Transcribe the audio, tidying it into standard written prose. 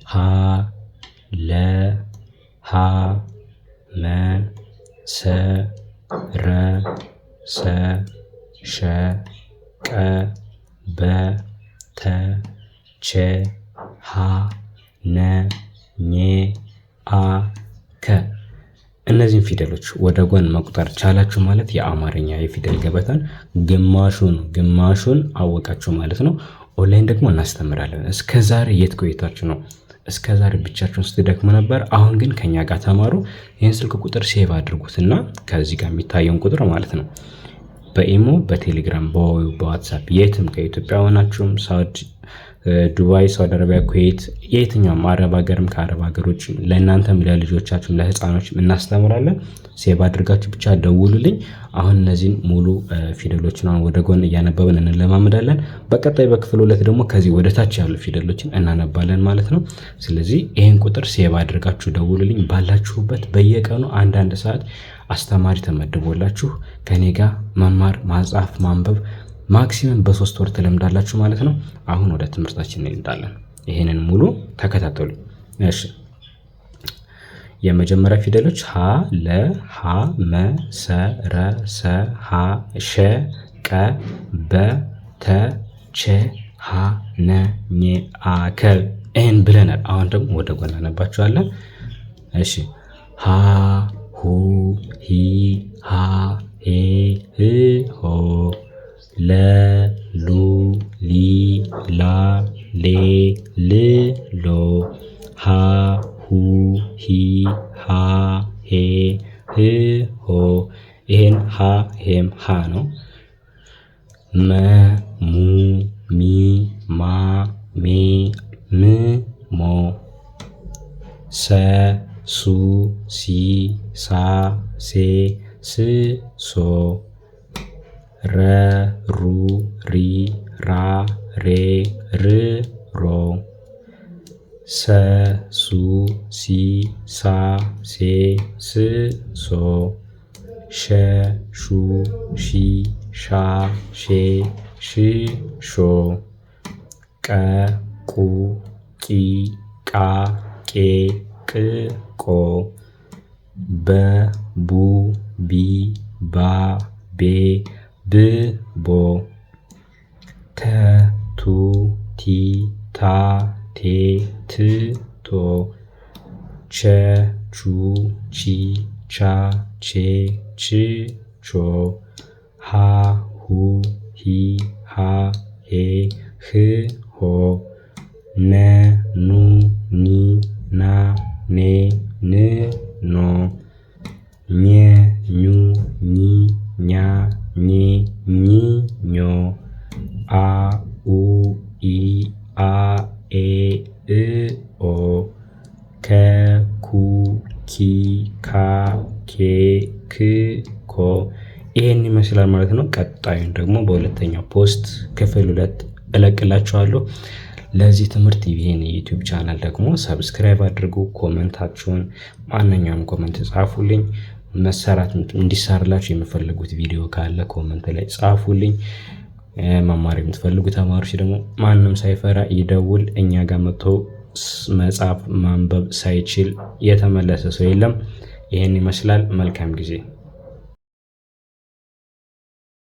ሀ ለ ሀ መ ሰ ረ ሰ ሸ ቀ በ ተ ቸ ሀ ነ ኘ አ ከ። እነዚህን ፊደሎች ወደ ጎን መቁጠር ቻላችሁ ማለት የአማርኛ የፊደል ገበታን ግማሹን አወቃችሁ ማለት ነው። ኦንላይን ደግሞ እናስተምራለን። እስከዛሬ የት ቆይታችሁ ነው? እስከዛሬ ብቻችሁን ስትደክሙ ነበር። አሁን ግን ከኛ ጋር ተማሩ። ይህን ስልክ ቁጥር ሴቭ አድርጉትና ከዚህ ጋር የሚታየውን ቁጥር ማለት ነው በኢሞ፣ በቴሌግራም፣ በዋትሳፕ የትም ከኢትዮጵያ ሆናችሁም ዱባይ፣ ሳውዲ አረቢያ፣ ኩዌት፣ የትኛውም አረብ ሀገርም ከአረብ ሀገሮች ለእናንተም ለልጆቻችሁም ለህፃኖችም እናስተምራለን። ሴቭ አድርጋችሁ ብቻ ደውሉልኝ። አሁን እነዚህን ሙሉ ፊደሎችን አሁን ወደ ጎን እያነበብን እንለማመዳለን። በቀጣይ በክፍል 2 ደግሞ ከዚህ ወደ ታች ያሉ ፊደሎችን እናነባለን ማለት ነው። ስለዚህ ይህን ቁጥር ሴቭ አድርጋችሁ ደውሉልኝ። ባላችሁበት በየቀኑ አንዳንድ ሰዓት አስተማሪ ተመድቦላችሁ ከኔ ጋር መማር፣ ማጻፍ፣ ማንበብ ማክሲመም በ3 ወር ትለምዳላችሁ ማለት ነው። አሁን ወደ ትምህርታችን እንሄዳለን። ይሄንን ሙሉ ተከታተሉ። እሺ የመጀመሪያ ፊደሎች ሀ ለ ሀ መ ሰ ረ ሰ ሀ ሸ ቀ በ ተ ቸ ሀ ነ ኘ አ ከ ይሄን ብለናል። አሁን ደግሞ ወደ ጎን አነባቸዋለን። እሺ ሀ ሁ ሂ ሃ ሄ ህ ሆ ለ ሉ ሊ ላ ሌ ል ሎ ሀ ሁ ሂ ሃ ሄ ህ ሆ። ይሄን ሀ ይሄም ሀ ነው። መ ሙ ሚ ማ ሜ ም ሞ ሰ ሱ ሲ ሳ ሴ ስ ሶ ረ ሩ ሪ ራ ሬ ር ሮ ሰ ሱ ሲ ሳ ሴ ስ ሶ ሸ ሹ ሺ ሻ ሼ ሽ ሾ ቀ ቁ ቂ ቃ ቄ ቅ ቆ በ ቡ ቢ ባ ቤ ብ ቦ ተ ቱ ቲ ታ ቴ ት ቶ ቸ ቹ ቺ ቻ ቼ ች ቾ ሀ ሁ ሂ ሃ ሄ ህ ሆ ነ ኑ ኒ ና ኔ ን ኖ ኘ ኙ ኚ ኛ ኜ ኚ ኞ አ ኡ ኢ አ ኤ እ ኦ ከ ኩ ኪ ካ ኬ ክ ኮ። ይሄን ይመስላል ማለት ነው። ቀጣዩን ደግሞ በሁለተኛው ፖስት ክፍል 2 እለቅላችኋለሁ። ለዚህ ትምህርት ይሄን የዩቲዩብ ቻናል ደግሞ ሰብስክራይብ አድርጉ። ኮመንታችሁን ማንኛውም ኮመንት ጻፉልኝ። መሰራት እንዲሰራላችሁ የምፈልጉት ቪዲዮ ካለ ኮመንት ላይ ጻፉልኝ። መማር የምትፈልጉ ተማሪዎች ደግሞ ማንም ሳይፈራ ይደውል። እኛ ጋር መጥቶ መጻፍ ማንበብ ሳይችል የተመለሰ ሰው የለም። ይሄን ይመስላል። መልካም ጊዜ